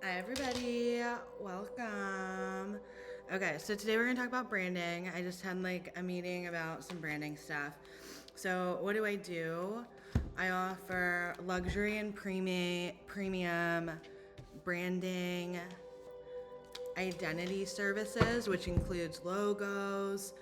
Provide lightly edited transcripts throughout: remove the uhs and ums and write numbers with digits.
Hi, everybody. Welcome. Okay, so today we're going to talk about branding. I just had like a meeting about some branding stuff. So, what do? I offer luxury and premium branding identity services, which includes logos,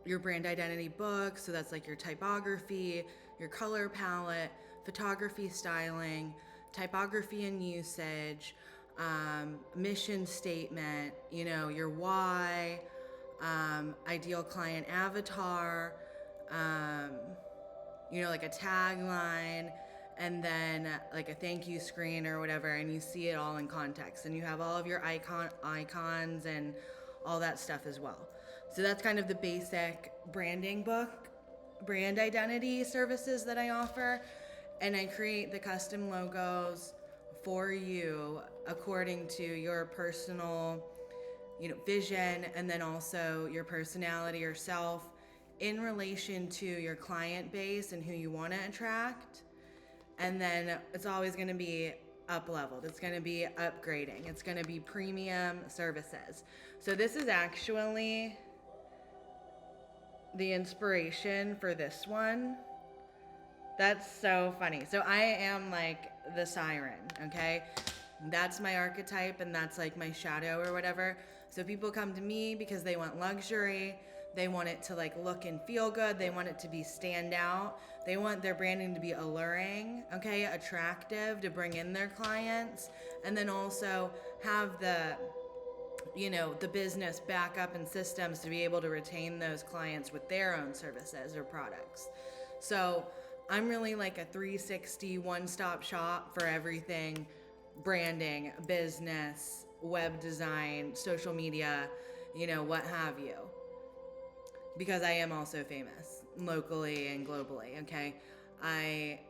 your brand identity book. So that's like your typography, your color palette, photography styling, typography and usage, mission statement, your why, ideal client avatar, um, like a tagline, and then like a thank you screen or whatever, and you see it all in context, and you have all of your icons and all that stuff as well. So that's kind of the basic branding book, brand identity services that I offer, and I create the custom logos for you according to your personal vision, and then also your personality yourself in relation to your client base and who you want to attract. And then it's always going to be up leveled, it's going to be upgrading, it's going to be premium services. So this is actually the inspiration for this one. That's so funny. So I am like the siren, okay? That's my archetype, and that's like my shadow or whatever. So people come to me because they want luxury. They want it to like look and feel good. They want it to be stand out. They want their branding to be alluring, okay, attractive to bring in their clients, and then also have the business backup and systems to be able to retain those clients with their own services or products. So I'm really like a 360 one-stop shop for everything branding, business, web design, social media, what have you. Because I am also famous locally and globally, okay? I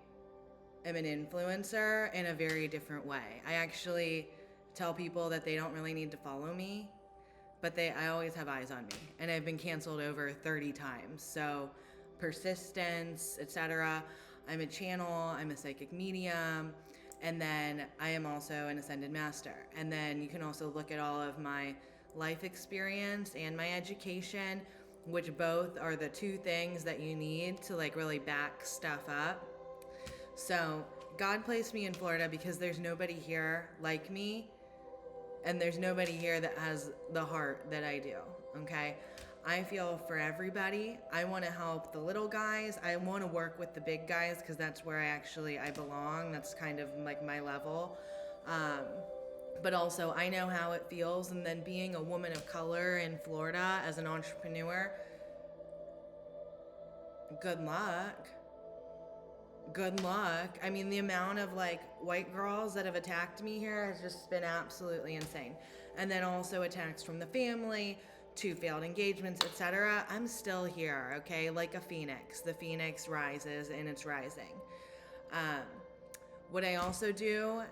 am an influencer in a very different way. I actually tell people that they don't really need to follow me, but I always have eyes on me, and I've been canceled over 30 times. So persistence, etc. I'm a channel, I'm a psychic medium, and then I am also an ascended master. And then you can also look at all of my life experience and my education, which both are the two things that you need to like really back stuff up. So God placed me in Florida because there's nobody here like me, and there's nobody here that has the heart that I do, okay? I feel for everybody. I want to help the little guys. I want to work with the big guys because that's where I belong. That's kind of like my level. Um, but also, I know how it feels. And then being a woman of color in Florida as an entrepreneur, good luck. Good luck. I mean, the amount of like white girls that have attacked me here has just been absolutely insane. And then also attacks from the family, two failed engagements, etc. I'm still here, okay? Like a phoenix. The phoenix rises and it's rising. Um, what I also do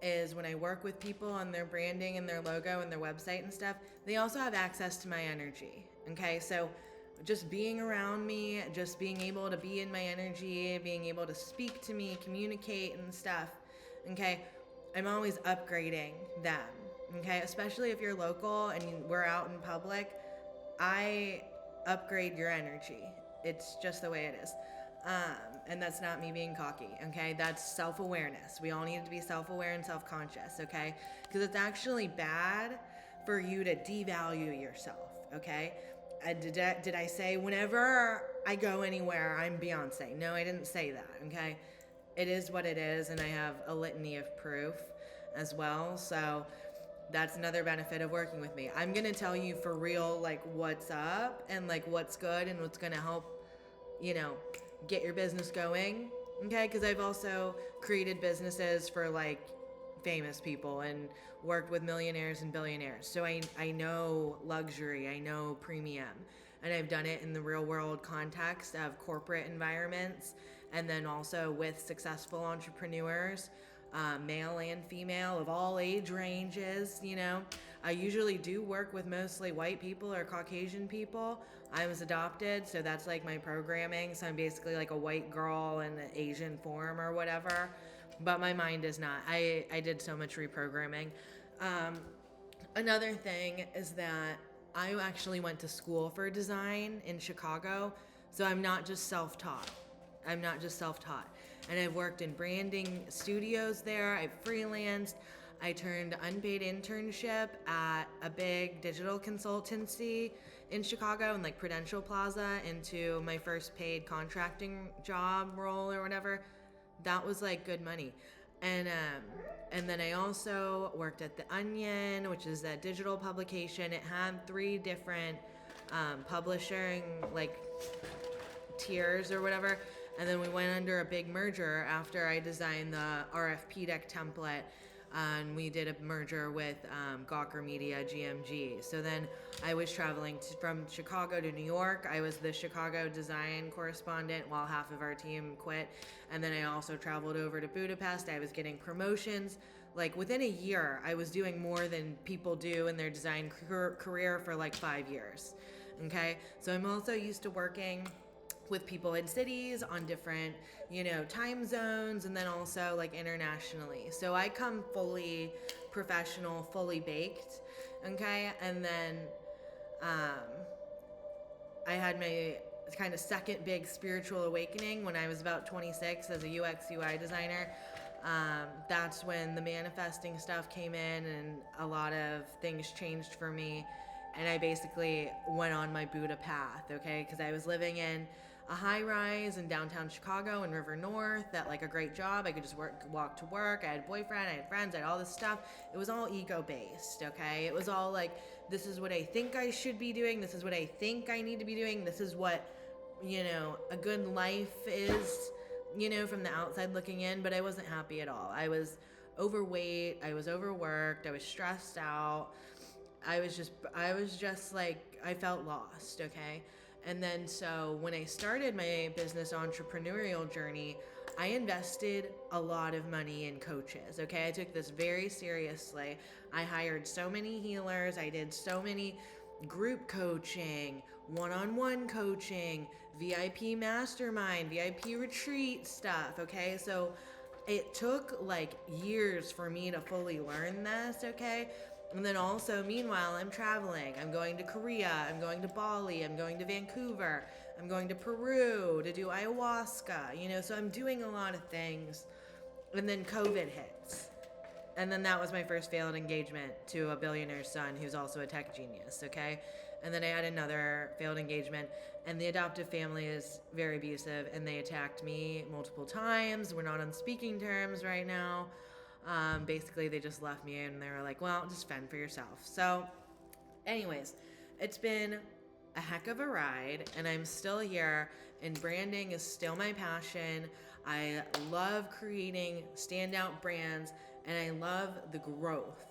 is when I work with people on their branding and their logo and their website and stuff, they also have access to my energy. Okay, so just being around me, just being able to be in my energy, being able to speak to me, communicate and stuff. Okay, I'm always upgrading them. Okay, especially if you're local and we're out in public, I upgrade your energy. It's just the way it is. And that's not me being cocky, okay? That's self awareness. We all need to be self aware and self conscious, okay? Because it's actually bad for you to devalue yourself, okay? Did I say whenever I go anywhere, I'm Beyonce? No, I didn't say that, okay? It is what it is, and I have a litany of proof as well. So that's another benefit of working with me. I'm gonna tell you for real, like what's up and like what's good and what's gonna help, you know, get your business going. Okay, because I've also created businesses for like famous people and worked with millionaires and billionaires. So I know luxury, I know premium, and I've done it in the real world context of corporate environments, and then also with successful entrepreneurs, male and female of all age ranges. I usually do work with mostly white people or Caucasian people. I was adopted, so that's like my programming. So I'm basically like a white girl in an Asian form or whatever. but my mind is not. I did so much reprogramming. Um, Another thing is that I actually went to school for design in Chicago, so I'm not just self taught. I'm not just self taught. And I've worked in branding studios there, I've freelanced. I turned unpaid internship at a big digital consultancy in Chicago and like Prudential Plaza into my first paid contracting job role or whatever. That was like good money. And then I also worked at The Onion, which is a digital publication. It had 3 different publishing like tiers or whatever. And then we went under a big merger after I designed the RFP deck template. And we did a merger with Gawker Media, GMG. So then I was traveling from Chicago to New York. I was the Chicago design correspondent while half of our team quit. And then I also traveled over to Budapest. I was getting promotions. Like within a year, I was doing more than people do in their design career for like 5 years. Okay, so I'm also used to working with people in cities on different, time zones, and then also like internationally. So I come fully professional, fully baked. Okay, and then I had my kind of second big spiritual awakening when I was about 26 as a UX UI designer. That's when the manifesting stuff came in and a lot of things changed for me. And I basically went on my Buddha path, okay? Because I was living in a high rise in downtown Chicago in River North at like a great job. I could just walk to work. I had a boyfriend, I had friends, I had all this stuff. It was all ego based, okay? It was all like, this is what I think I should be doing. This is what I think I need to be doing. This is what, a good life is, from the outside looking in. But I wasn't happy at all. I was overweight. I was overworked. I was stressed out. I was just like, I felt lost, okay? And then so when I started my business entrepreneurial journey, I invested a lot of money in coaches, okay? I took this very seriously. I hired so many healers. I did so many group coaching, one-on-one coaching, VIP mastermind, VIP retreat stuff, okay? So it took like years for me to fully learn this, okay? And then also, meanwhile, I'm traveling. I'm going to Korea. I'm going to Bali. I'm going to Vancouver. I'm going to Peru to do ayahuasca, so I'm doing a lot of things. And then COVID hits. And then that was my first failed engagement to a billionaire's son who's also a tech genius, okay? And then I had another failed engagement, and the adoptive family is very abusive, and they attacked me multiple times. We're not on speaking terms right now. Basically, they just left me and they were like, well, just fend for yourself. So, anyways, it's been a heck of a ride, and I'm still here, and branding is still my passion. I love creating standout brands, and I love the growth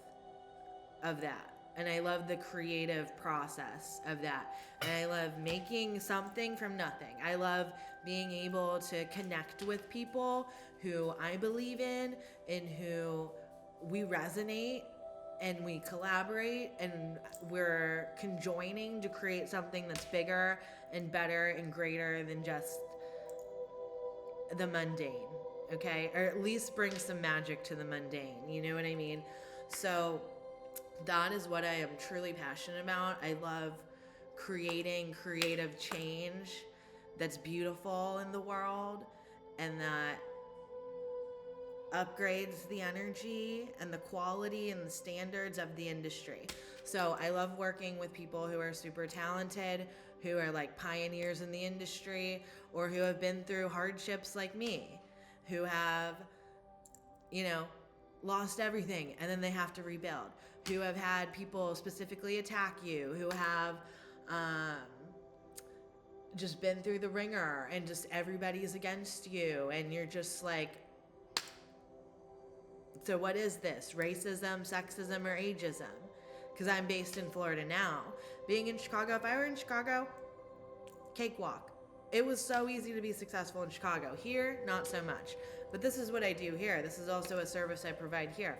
of that. And I love the creative process of that. And I love making something from nothing. I love being able to connect with people who I believe in and who we resonate and we collaborate and we're conjoining to create something that's bigger and better and greater than just the mundane, okay? Or at least bring some magic to the mundane, you know what I mean? So that is what I am truly passionate about. I love creating creative change that's beautiful in the world and that upgrades the energy and the quality and the standards of the industry. So I love working with people who are super talented, who are like pioneers in the industry, or who have been through hardships like me, who have, lost everything and then they have to rebuild, who have had people specifically attack you, who have just been through the ringer and just everybody's against you and you're just like, so what is this? Racism, sexism, or ageism? Because I'm based in Florida now. Being in Chicago, if I were in Chicago, cakewalk. It was so easy to be successful in Chicago. Here, not so much. But this is what I do here. This is also a service I provide here.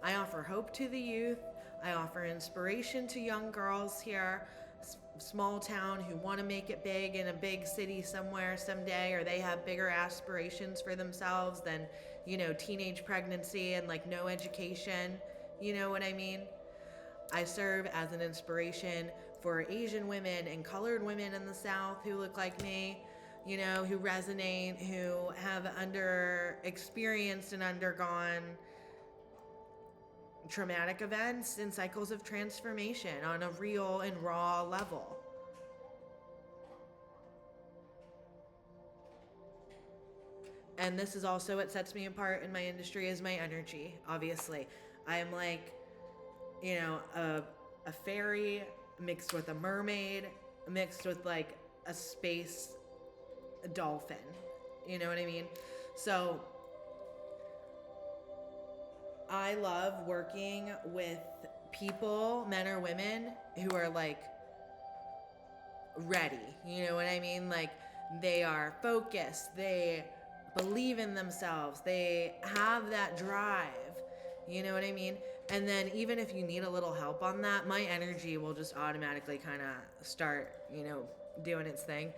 I offer hope to the youth. I offer inspiration to young girls here, small town who want to make it big in a big city somewhere someday, or they have bigger aspirations for themselves than teenage pregnancy and like no education. You know what I mean? I serve as an inspiration for Asian women and colored women in the South who look like me, who resonate, who have experienced and undergone traumatic events and cycles of transformation on a real and raw level. And this is also what sets me apart in my industry is my energy, obviously. I'm like, a fairy mixed with a mermaid, mixed with like a space dolphin. You know what I mean? So I love working with people, men or women, who are like ready. You know what I mean? Like they are focused, they believe in themselves, they have that drive. You know what I mean? And then even if you need a little help on that, my energy will just automatically kind of start, doing its thing.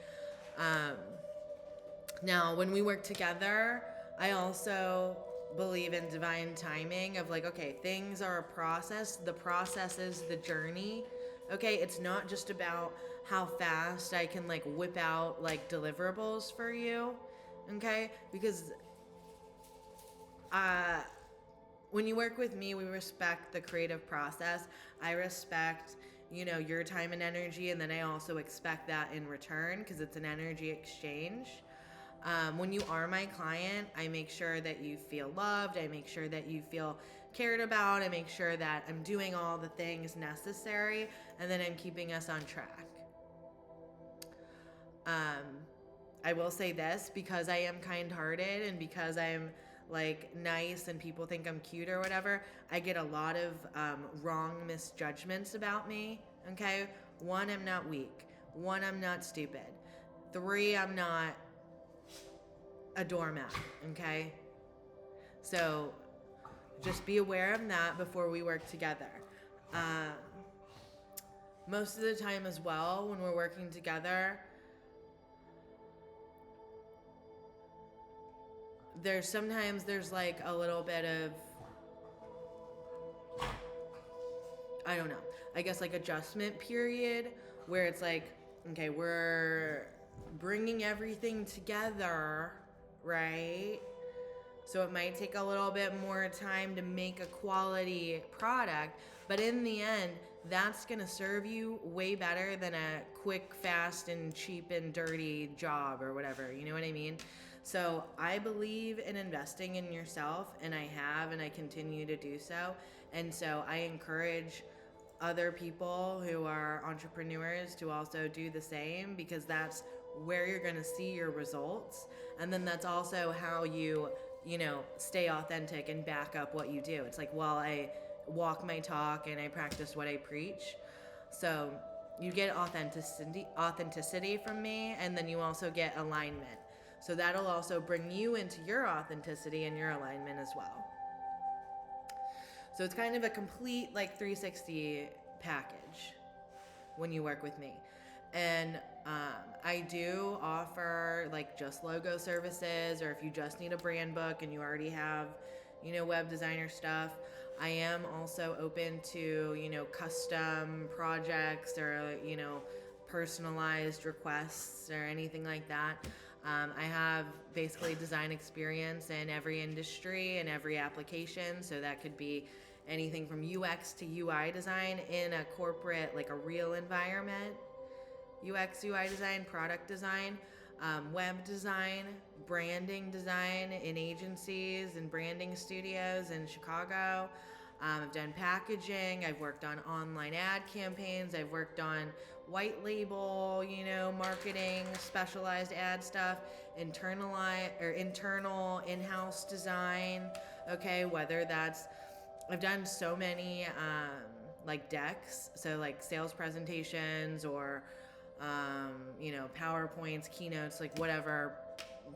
Now, when we work together, I also believe in divine timing of like, okay, things are a process. The process is the journey. Okay, it's not just about how fast I can like whip out like deliverables for you. Okay, because when you work with me, we respect the creative process. I respect, your time and energy, and then I also expect that in return because it's an energy exchange. When you are my client, I make sure that you feel loved. I make sure that you feel cared about. I make sure that I'm doing all the things necessary, and then I'm keeping us on track. I will say this, because I am kind-hearted and because I'm like nice and people think I'm cute or whatever, I get a lot of wrong misjudgments about me. Okay, 1, I'm not weak. 1, I'm not stupid. 3, I'm not a doormat. Okay, so just be aware of that before we work together. Most of the time as well, when we're working together, there's like a little bit of, I don't know, I guess like adjustment period where it's like, okay, we're bringing everything together, right? So it might take a little bit more time to make a quality product, but in the end, that's gonna serve you way better than a quick, fast, and cheap and dirty job or whatever, you know what I mean? So I believe in investing in yourself, and I have, and I continue to do so. And so I encourage other people who are entrepreneurs to also do the same, because that's where you're going to see your results. And then that's also how you stay authentic and back up what you do. It's like, well, I walk my talk and I practice what I preach. So you get authenticity from me, and then you also get alignment. So that'll also bring you into your authenticity and your alignment as well. So it's kind of a complete like 360 package when you work with me. And I do offer like just logo services, or if you just need a brand book and you already have, web designer stuff. I am also open to, custom projects or, personalized requests or anything like that. I have basically design experience in every industry and every application. So that could be anything from UX to UI design in a corporate, like a real environment. UX, UI design, product design, web design, branding design in agencies and branding studios in Chicago. I've done packaging. I've worked on online ad campaigns. I've worked on white label, marketing, specialized ad stuff, internal in-house design. Okay, whether that's, I've done so many like decks, so like sales presentations or PowerPoints, keynotes, like whatever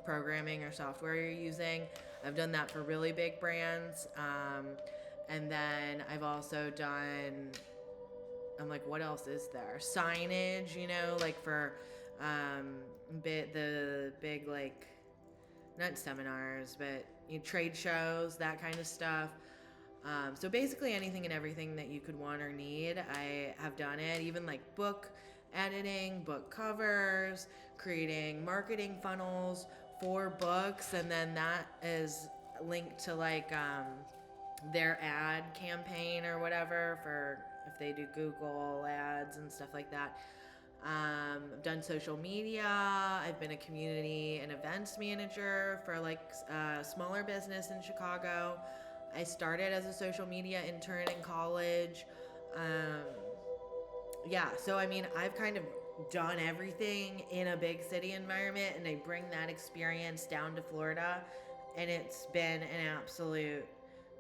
programming or software you're using. I've done that for really big brands. And then I've also done, I'm like, what else is there? Signage, like for the big, like, not seminars, but trade shows, that kind of stuff. So basically anything and everything that you could want or need, I have done it. Even like book editing, book covers, creating marketing funnels for books, and then that is linked to like their ad campaign or whatever for if they do Google ads and stuff like that. I've done social media. I've been a community and events manager for like a smaller business in Chicago. I started as a social media intern in college. Um, yeah, so I mean, I've kind of done everything in a big city environment, and I bring that experience down to Florida, and it's been an absolute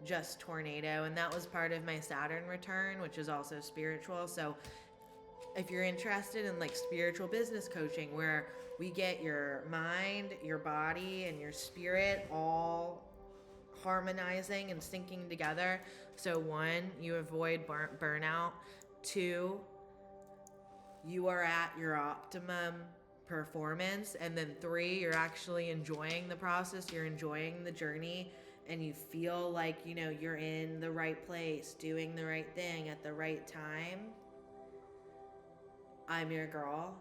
just tornado. And that was part of my Saturn return, which is also spiritual. So if you're interested in like spiritual business coaching, where we get your mind, your body, and your spirit all harmonizing and syncing together. So one, you avoid burnout. Two, you are at your optimum performance. And then three, you're actually enjoying the process, you're enjoying the journey, and you feel like, you know, you're in the right place, doing the right thing at the right time. I'm your girl,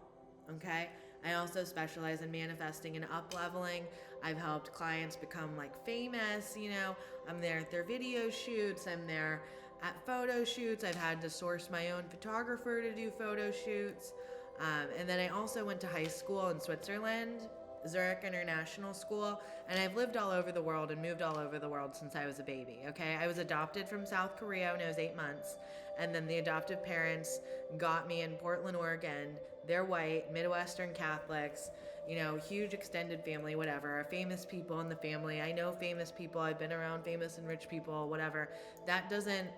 okay? I also specialize in manifesting and up-leveling. I've helped clients become like famous, you know. I'm there at their video shoots, I'm there at photo shoots. I've had to source my own photographer to do photo shoots. And then I also went to high school in Switzerland, Zurich International School, and I've lived all over the world and moved all over the world since I was a baby, okay? I was adopted from South Korea when I was 8 months, and then the adoptive parents got me in Portland, Oregon. They're white, Midwestern Catholics, you know, huge extended family, whatever, famous people in the family. I know famous people, I've been around famous and rich people, whatever. That doesn't,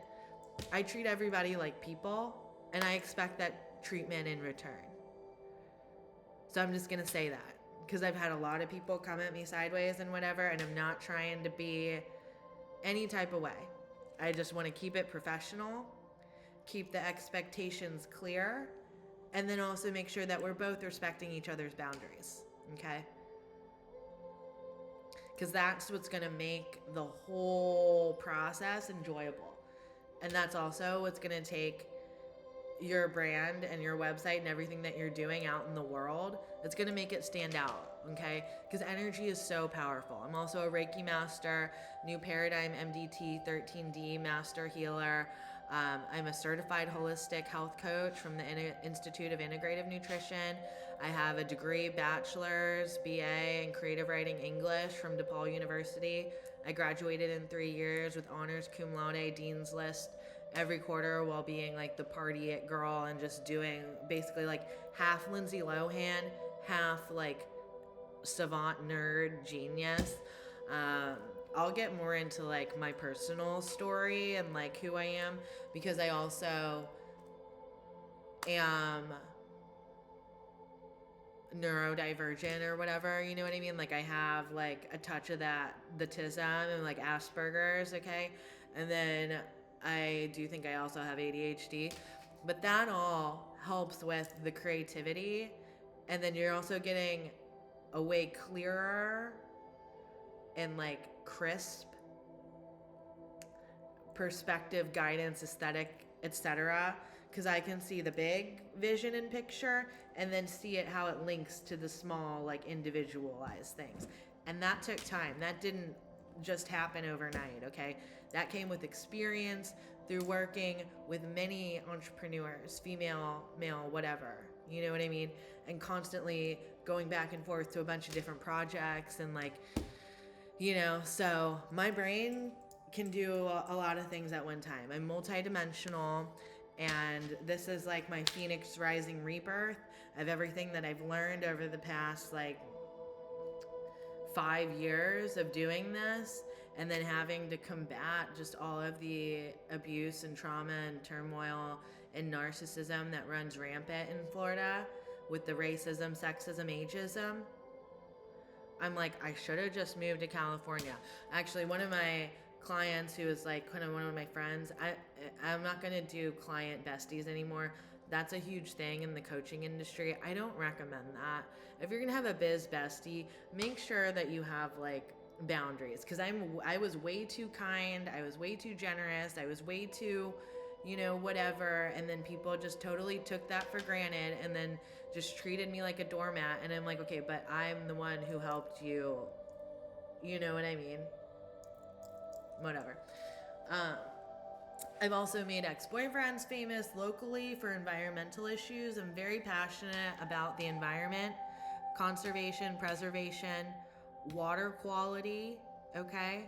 I treat everybody like people, and I expect that treatment in return. So I'm just gonna say that, because I've had a lot of people come at me sideways and whatever, and I'm not trying to be any type of way. I just want to keep it professional, keep the expectations clear, and then also make sure that we're both respecting each other's boundaries, okay? Because that's what's going to make the whole process enjoyable. And that's also what's going to take your brand and your website and everything that you're doing out in the world. It's going to make it stand out, okay? Because energy is so powerful. I'm also a Reiki master, New Paradigm MDT 13D master healer. I'm a certified holistic health coach from the Institute of Integrative Nutrition. I have a degree, bachelor's, BA in creative writing English from DePaul University. I graduated in 3 years with honors cum laude, dean's list every quarter, while being like the party it girl and just doing basically like half Lindsay Lohan, half like savant nerd genius. I'll get more into like my personal story and like who I am, because I also am neurodivergent or whatever, you know what I mean? Like I have like a touch of that, the autism and like Asperger's, okay? And then I do think I also have ADHD, but that all helps with the creativity. And then you're also getting a way clearer and like crisp perspective, guidance, aesthetic, etc., because I can see the big vision and picture and then see it how it links to the small like individualized things. And that took time. That didn't just happen overnight, okay? That came with experience, through working with many entrepreneurs, female, male, whatever, you know what I mean? And constantly going back and forth to a bunch of different projects and like, you know, so my brain can do a lot of things at one time. I'm multidimensional, and this is like my Phoenix Rising rebirth of everything that I've learned over the past like 5 years of doing this, and then having to combat just all of the abuse and trauma and turmoil and narcissism that runs rampant in Florida with the racism, sexism, ageism. I'm like, I should have just moved to California. Actually, one of my clients who is like kind of one of my friends, I'm not going to do client besties anymore. That's a huge thing in the coaching industry. I don't recommend that. If you're going to have a biz bestie, make sure that you have like boundaries, because I was way too kind, I was way too generous, I was way too, whatever, and then people just totally took that for granted and then just treated me like a doormat, and I'm like, okay, but I'm the one who helped you, you know what I mean? Whatever. Um, I've also made ex-boyfriends famous locally for environmental issues. I'm very passionate about the environment, conservation, preservation, water quality, okay?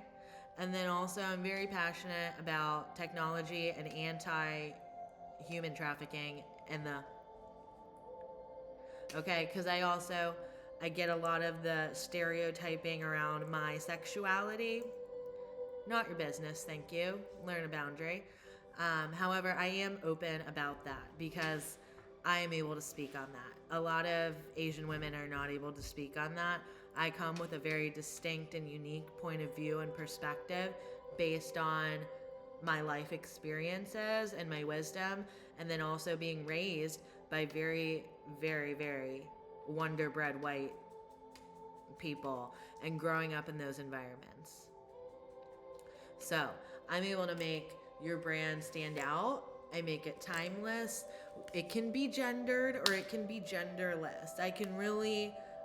And then also I'm very passionate about technology and anti-human trafficking and because I get a lot of the stereotyping around my sexuality. Not your business, thank you. Learn a boundary. However, I am open about that because I am able to speak on that. A lot of Asian women are not able to speak on that. I come with a very distinct and unique point of view and perspective based on my life experiences and my wisdom, and then also being raised by very, very, very wonder bread white people and growing up in those environments. So I'm able to make your brand stand out. I make it timeless. It can be gendered or it can be genderless.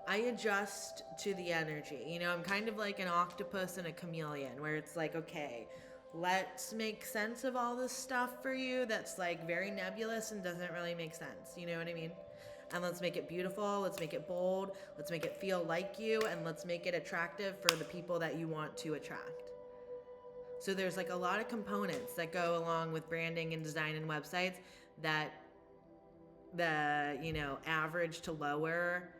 I adjust to the energy. I'm kind of like an octopus and a chameleon where it's like, okay, let's make sense of all this stuff for you that's like very nebulous and doesn't really make sense. You know what I mean? And let's make it beautiful. Let's make it bold. Let's make it feel like you, and let's make it attractive for the people that you want to attract. So there's like a lot of components that go along with branding and design and websites that the, average to lower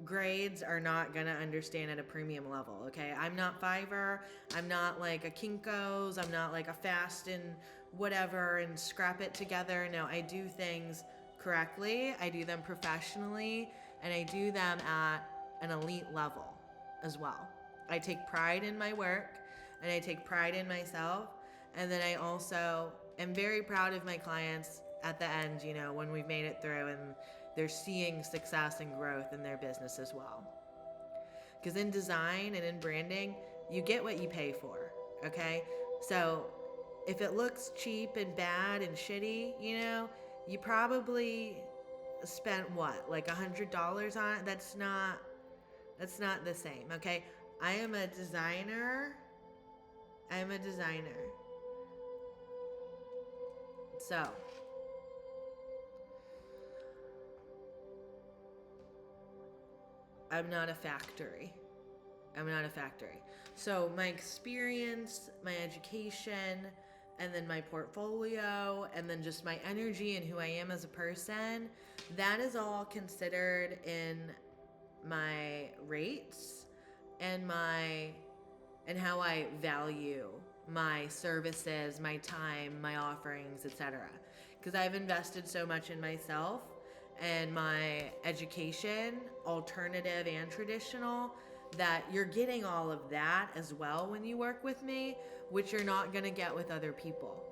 grades are not going to understand at a premium level, okay? I'm not Fiverr. I'm not like a Kinko's. I'm not like a Fast and whatever and scrap it together. No, I do things correctly. I do them professionally, and I do them at an elite level as well. I take pride in my work, and I take pride in myself. And then I also am very proud of my clients at the end, when we've made it through and they're seeing success and growth in their business as well. Because in design and in branding, you get what you pay for, okay? So if it looks cheap and bad and shitty, you probably spent what, like $100 on it? That's not the same, okay? I am a designer. So, I'm not a factory. So my experience, my education, and then my portfolio, and then just my energy and who I am as a person, that is all considered in my rates and how I value my services, my time, my offerings, etc. Because I've invested so much in myself and my education, alternative and traditional, that you're getting all of that as well when you work with me, which you're not going to get with other people.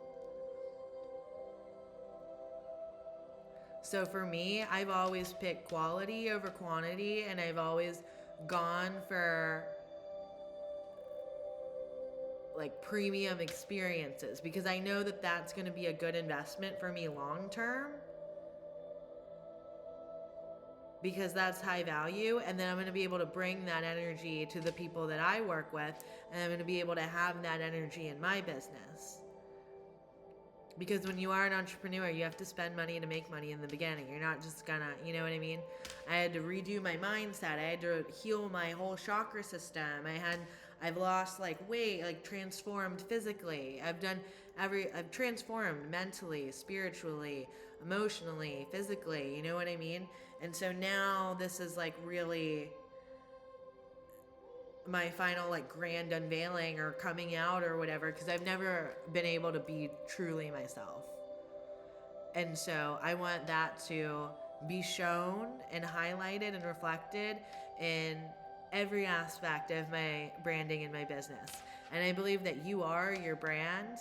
So for me, I've always picked quality over quantity, and I've always gone for like premium experiences because I know that that's going to be a good investment for me long term, because that's high value, and then I'm going to be able to bring that energy to the people that I work with, and I'm going to be able to have that energy in my business. Because when you are an entrepreneur, you have to spend money to make money in the beginning. You're not just gonna, you know what I mean? I had to redo my mindset. I had to heal my whole chakra system. I've lost like weight, like transformed physically. I've transformed mentally, spiritually, emotionally, physically, you know what I mean? And so now this is like really my final like grand unveiling or coming out or whatever, because I've never been able to be truly myself. And so I want that to be shown and highlighted and reflected in every aspect of my branding and my business. And I believe that you are your brand,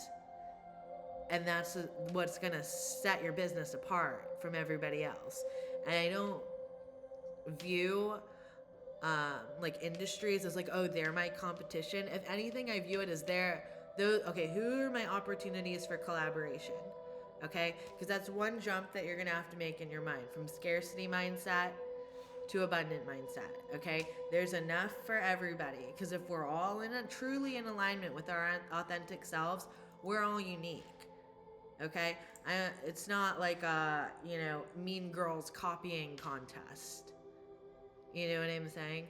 and that's what's going to set your business apart from everybody else. And I don't view like industries as like, oh, they're my competition. If anything, I view it as okay, who are my opportunities for collaboration? Okay, because that's one jump that you're gonna have to make in your mind from scarcity mindset to abundant mindset. Okay, there's enough for everybody, because if we're all truly in alignment with our authentic selves, we're all unique. Okay, it's not like a mean girls copying contest. You know what I'm saying?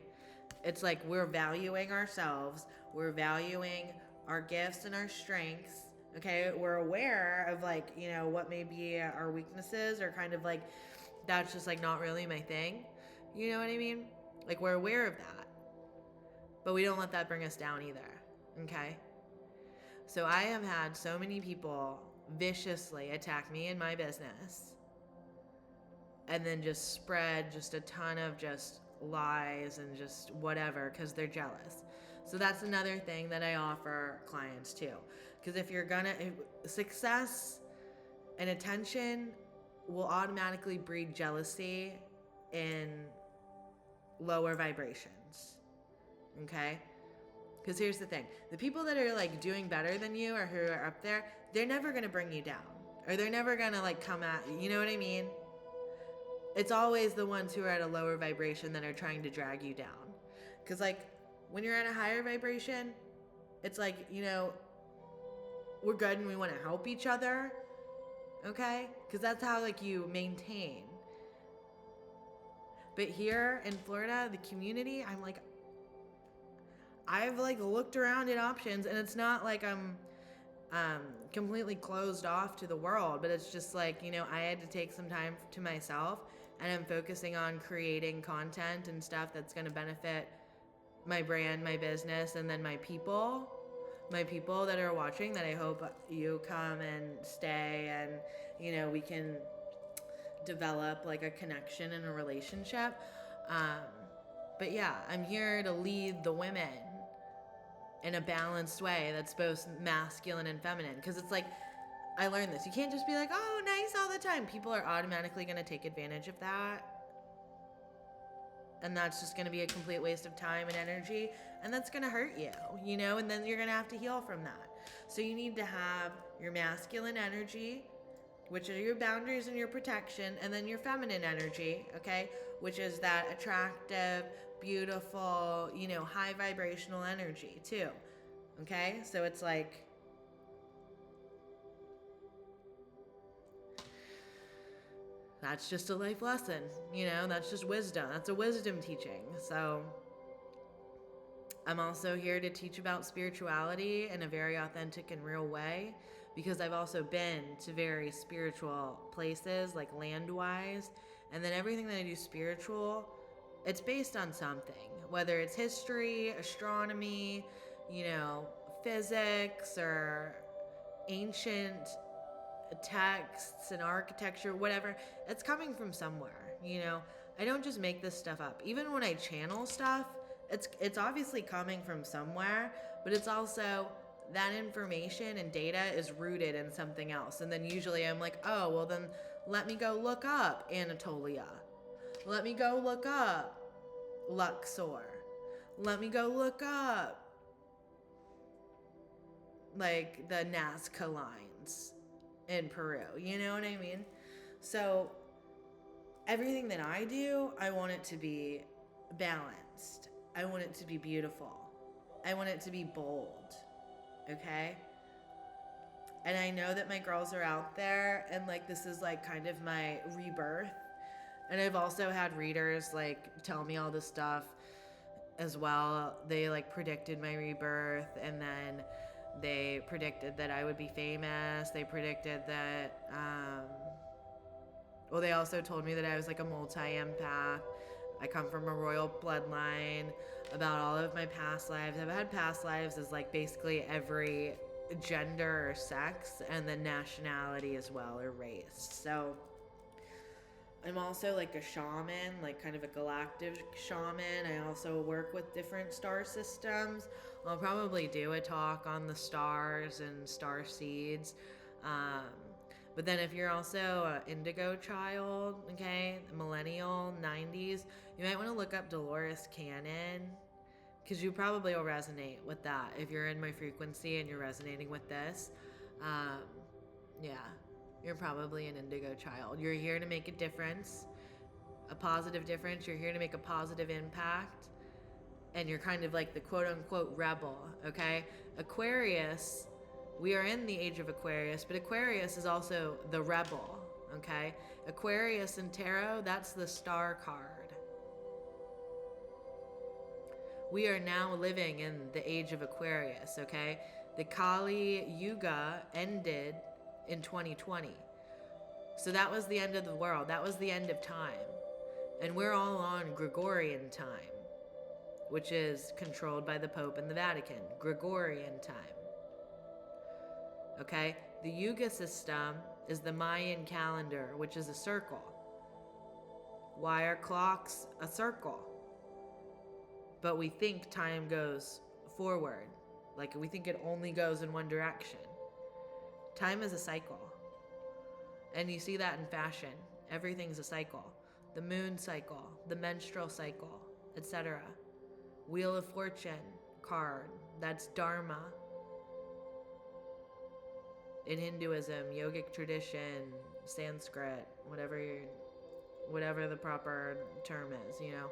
It's like we're valuing ourselves, we're valuing our gifts and our strengths. Okay, we're aware of like what may be our weaknesses, or kind of like that's just like not really my thing. You know what I mean? Like we're aware of that, but we don't let that bring us down either. Okay, so I have had so many people viciously attack me in my business, and then just spread just a ton of just lies and just whatever because they're jealous. So that's another thing that I offer clients too. Because if success and attention will automatically breed jealousy in lower vibrations. Okay? Because here's the thing. The people that are like doing better than you or who are up there, they're never going to bring you down. Or they're never going to like come at you. You know what I mean? It's always the ones who are at a lower vibration that are trying to drag you down. Because like when you're at a higher vibration, it's like, we're good and we want to help each other. Okay? Because that's how like you maintain. But here in Florida, the community, I've like looked around at options, and it's not like I'm completely closed off to the world, but it's just like, I had to take some time to myself, and I'm focusing on creating content and stuff that's going to benefit my brand, my business, and then my people that are watching, that I hope you come and stay, and we can develop like a connection and a relationship. But yeah, I'm here to lead the women in a balanced way that's both masculine and feminine. Because it's like, I learned this. You can't just be like, oh, nice all the time. People are automatically going to take advantage of that. And that's just going to be a complete waste of time and energy. And that's going to hurt you, and then you're going to have to heal from that. So you need to have your masculine energy, which are your boundaries and your protection, and then your feminine energy, okay, which is that attractive, beautiful, high vibrational energy too, okay? So it's like, that's just a life lesson, that's just wisdom. That's a wisdom teaching. So I'm also here to teach about spirituality in a very authentic and real way, because I've also been to very spiritual places, like land-wise, and then everything that I do spiritual, it's based on something, whether it's history, astronomy, physics, or ancient texts and architecture, whatever. It's coming from somewhere, I don't just make this stuff up. Even when I channel stuff, it's obviously coming from somewhere, but it's also that information and data is rooted in something else. And then usually I'm like, oh, well then let me go look up Anatolia. Let me go look up Luxor. Let me go look up like the Nazca lines in Peru. You know what I mean? So everything that I do, I want it to be balanced. I want it to be beautiful. I want it to be bold. Okay? And I know that my girls are out there, and like this is like kind of my rebirth. And I've also had readers like tell me all this stuff as well. They like predicted my rebirth, and then they predicted that I would be famous. They predicted that they also told me that I was like a multi-empath. I come from a royal bloodline, about all of my past lives. I've had past lives as like basically every gender or sex, and then nationality as well, or race. So I'm also like a shaman, like kind of a galactic shaman. I also work with different star systems. I'll probably do a talk on the stars and star seeds. But then if you're also an indigo child, okay, millennial, 90s, you might want to look up Dolores Cannon, because you probably will resonate with that if you're in my frequency and you're resonating with this. Um, yeah, you're probably an indigo child. You're here to make a difference, a positive difference. You're here to make a positive impact. And you're kind of like the quote unquote rebel, okay? Aquarius, we are in the age of Aquarius, but Aquarius is also the rebel, okay? Aquarius in tarot, that's the star card. We are now living in the age of Aquarius, okay? The Kali Yuga ended in 2020. So that was the end of the world. That was the end of time. And we're all on Gregorian time, which is controlled by the Pope and the Vatican. Gregorian time. Okay? The Yuga system is the Mayan calendar, which is a circle. Why are clocks a circle? But we think time goes forward. Like we think it only goes in one direction. Time is a cycle. And you see that in fashion. Everything's a cycle. The moon cycle, the menstrual cycle, etc. Wheel of Fortune card, that's Dharma. In Hinduism, yogic tradition, Sanskrit, whatever the proper term is, you know.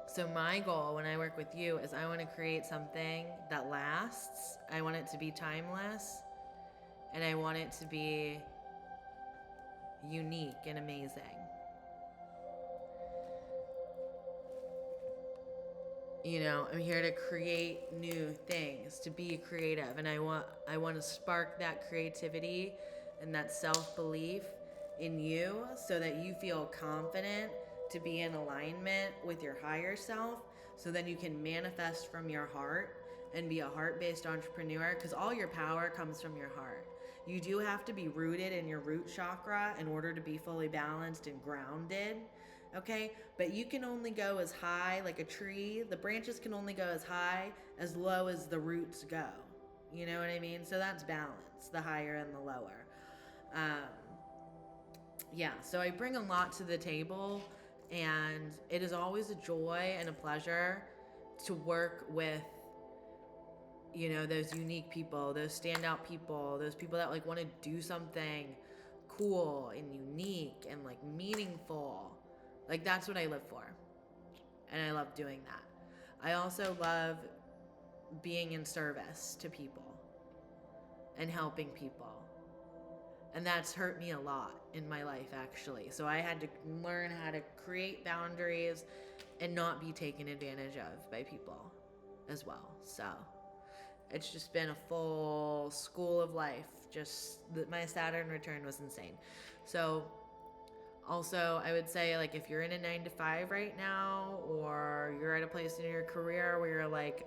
So my goal when I work with you is I want to create something that lasts. I want it to be timeless. And I want it to be unique and amazing. You know, I'm here to create new things, to be creative, and I want to spark that creativity and that self-belief in you so that you feel confident to be in alignment with your higher self, so then you can manifest from your heart and be a heart-based entrepreneur, because all your power comes from your heart. You do have to be rooted in your root chakra in order to be fully balanced and grounded. Okay, but you can only go as high, like a tree. The branches can only go as high, as low as the roots go. You know what I mean? So that's balance, the higher and the lower. Yeah, so I bring a lot to the table, and it is always a joy and a pleasure to work with, you know, those unique people, those standout people, those people that like want to do something cool and unique and like meaningful. Like that's what I live for. And I love doing that. I also love being in service to people and helping people. And that's hurt me a lot in my life, actually. So I had to learn how to create boundaries and not be taken advantage of by people as well. So it's just been a full school of life. Just my Saturn return was insane. So also, I would say, like, if you're in a 9-to-5 right now, or you're at a place in your career where you're like,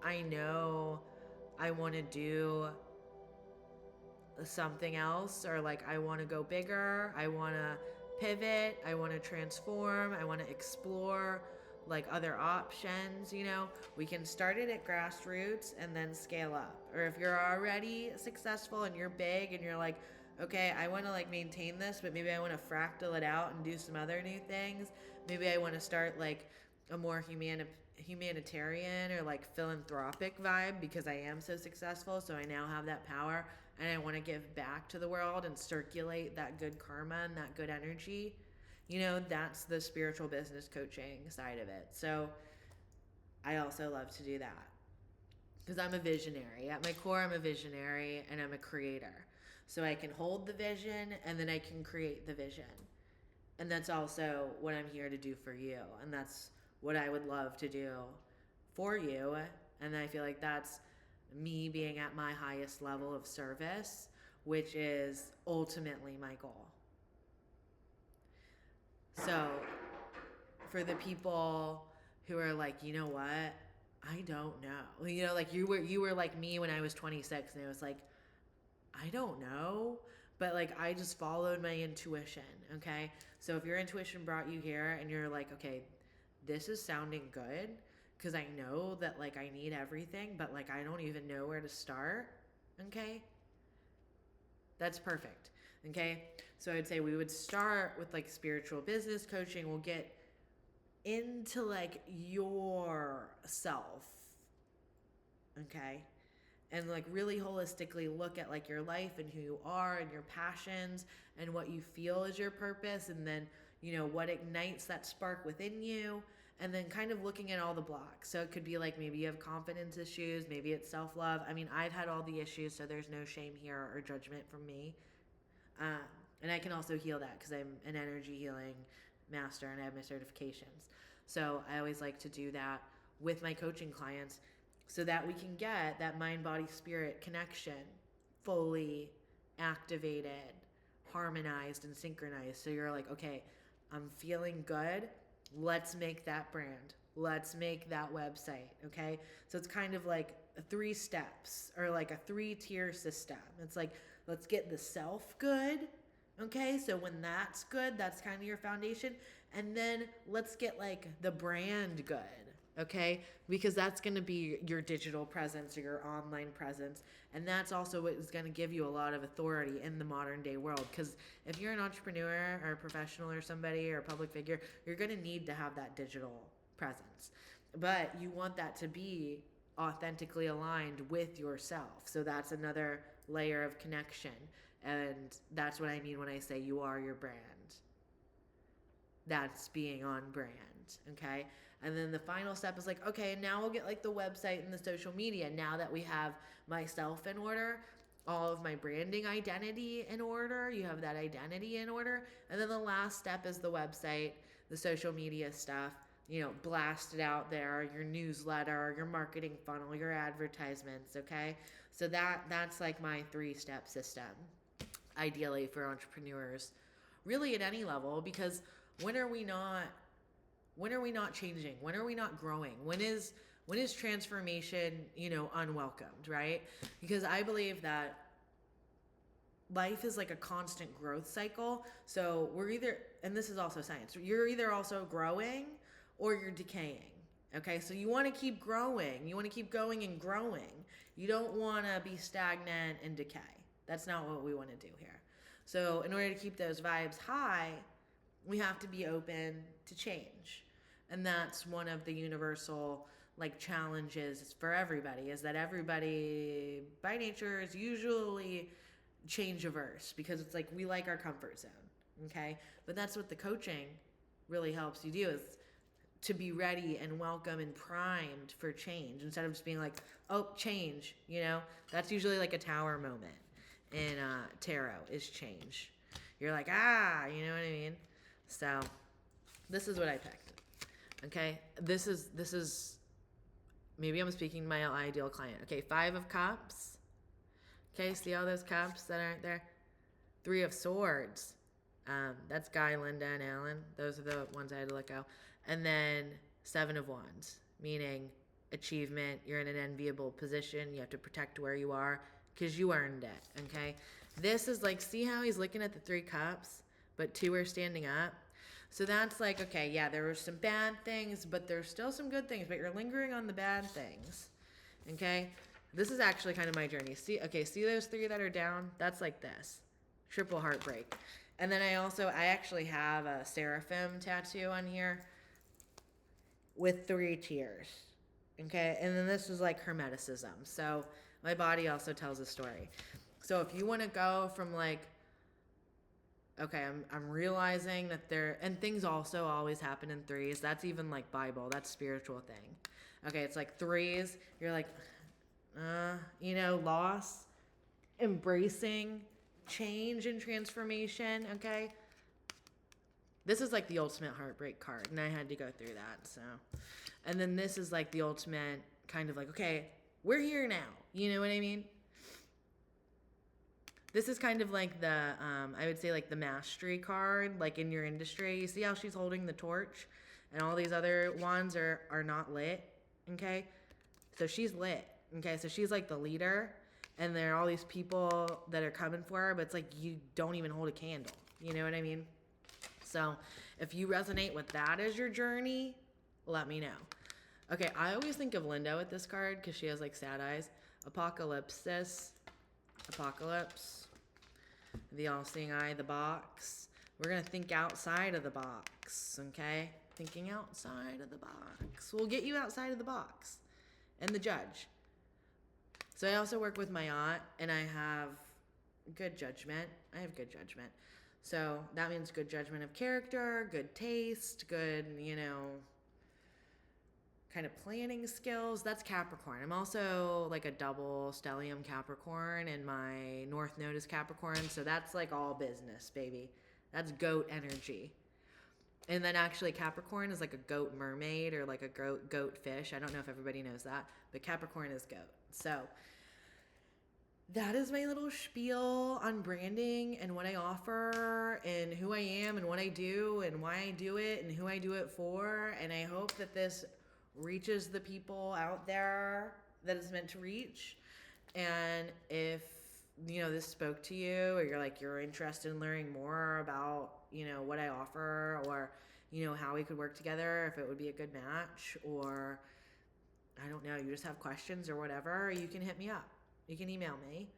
I know I want to do something else, or like, I want to go bigger, I want to pivot, I want to transform, I want to explore like other options, you know, we can start it at grassroots and then scale up. Or if you're already successful and you're big and you're like, okay, I want to like maintain this, but maybe I want to fractal it out and do some other new things. Maybe I want to start like a more humanitarian or like philanthropic vibe because I am so successful. So I now have that power and I want to give back to the world and circulate that good karma and that good energy. You know, that's the spiritual business coaching side of it. So I also love to do that because I'm a visionary. At my core, I'm a visionary and I'm a creator. So I can hold the vision and then I can create the vision. And that's also what I'm here to do for you. And that's what I would love to do for you. And I feel like that's me being at my highest level of service, which is ultimately my goal. So for the people who are like, you know what? I don't know. You know, like you were like me when I was 26 and it was like, I don't know, but like I just followed my intuition, okay? So if your intuition brought you here and you're like, okay, this is sounding good, because I know that like I need everything, but like I don't even know where to start. Okay. That's perfect. Okay. So I'd say we would start with like spiritual business coaching. We'll get into like your self. Okay. And like really holistically look at like your life and who you are and your passions and what you feel is your purpose, and then what ignites that spark within you, and then kind of looking at all the blocks. So it could be like maybe you have confidence issues, maybe it's self-love. I mean, I've had all the issues, so there's no shame here or judgment from me. um, and I can also heal that because I'm an energy healing master and I have my certifications. So I always like to do that with my coaching clients so that we can get that mind, body, spirit connection fully activated, harmonized, and synchronized. So you're like, okay, I'm feeling good. Let's make that brand. Let's make that website. Okay. So it's kind of like 3 steps or like a 3-tier system. It's like, let's get the self good. Okay. So when that's good, that's kind of your foundation. And then let's get like the brand good. Okay, because that's going to be your digital presence or your online presence, and that's also what is going to give you a lot of authority in the modern day world. Because if you're an entrepreneur or a professional or somebody or a public figure, you're going to need to have that digital presence, but you want that to be authentically aligned with yourself. So that's another layer of connection, and that's what I mean when I say you are your brand. That's being on brand. Okay. And then the final step is like, okay, now we'll get like the website and the social media. Now that we have myself in order, all of my branding identity in order, you have that identity in order. And then the last step is the website, the social media stuff, blast it out there, your newsletter, your marketing funnel, your advertisements. Okay. So that's like my 3-step system, ideally for entrepreneurs, really at any level, because when are we not changing? When are we not growing? When is transformation, unwelcomed, right? Because I believe that life is like a constant growth cycle. So we're either, and this is also science, you're either also growing or you're decaying. Okay, so you want to keep growing. You want to keep going and growing. You don't want to be stagnant and decay. That's not what we want to do here. So in order to keep those vibes high, we have to be open to change. And that's one of the universal like challenges for everybody, is that everybody by nature is usually change averse, because it's like we like our comfort zone. Okay. But that's what the coaching really helps you do, is to be ready and welcome and primed for change, instead of just being like, oh, change, that's usually like a tower moment in tarot, is change. You're like, you know what I mean? So this is what I picked. Okay, this is maybe I'm speaking to my ideal client. Okay, 5 of Cups. Okay, see all those cups that aren't there? 3 of Swords. That's Guy, Linda, and Alan. Those are the ones I had to let go. And then 7 of Wands, meaning achievement. You're in an enviable position. You have to protect where you are because you earned it. Okay, this is like, see how he's looking at the 3 cups, but 2 are standing up. So that's like, okay, yeah, there were some bad things, but there's still some good things, but you're lingering on the bad things. Okay? This is actually kind of my journey. See those 3 that are down? That's like this. Triple heartbreak. And then I actually have a seraphim tattoo on here with 3 tears. Okay? And then this is like hermeticism. So my body also tells a story. So if you want to go from like, okay, I'm realizing that and things also always happen in 3s. That's even like Bible. That's spiritual thing. Okay, it's like 3s. You're like, loss, embracing change and transformation. Okay, this is like the ultimate heartbreak card, and I had to go through that. So, and then this is like the ultimate kind of like, okay, we're here now. You know what I mean? This is kind of like the, I would say like the mastery card, like in your industry. You see how she's holding the torch and all these other wands are not lit, okay? So she's lit, okay? So she's like the leader, and there are all these people that are coming for her, but it's like you don't even hold a candle. You know what I mean? So if you resonate with that as your journey, let me know. Okay, I always think of Linda with this card because she has like sad eyes. Apocalypsis. Apocalypse. The all-seeing eye, the box. We're going to think outside of the box, okay? Thinking outside of the box. We'll get you outside of the box. And the judge. So I also work with my aunt, and I have good judgment. I have good judgment. So that means good judgment of character, good taste, good, kind of planning skills. That's Capricorn. I'm also like a double stellium Capricorn, and my North Node is Capricorn. So that's like all business, baby. That's goat energy. And then actually Capricorn is like a goat mermaid or like a goat fish. I don't know if everybody knows that, but Capricorn is goat. So that is my little spiel on branding and what I offer and who I am and what I do and why I do it and who I do it for. And I hope that this reaches the people out there that it's meant to reach. And if, this spoke to you, or you're interested in learning more about, what I offer, or, how we could work together, if it would be a good match, or I don't know, you just have questions or whatever, you can hit me up. You can email me,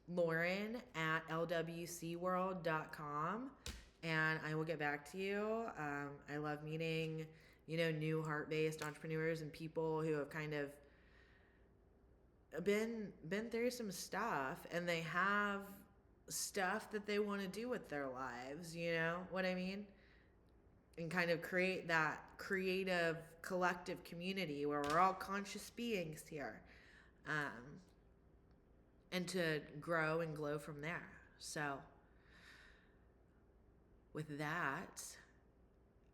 Lauren@lwcworld.com, and I will get back to you. I love meeting, new heart-based entrepreneurs and people who have kind of been through some stuff, and they have stuff that they want to do with their lives, you know what I mean? And kind of create that creative collective community where we're all conscious beings here, and to grow and glow from there. So with that,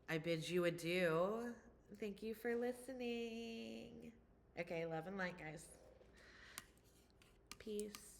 I bid you adieu. Thank you for listening. Okay, love and light, guys. Peace.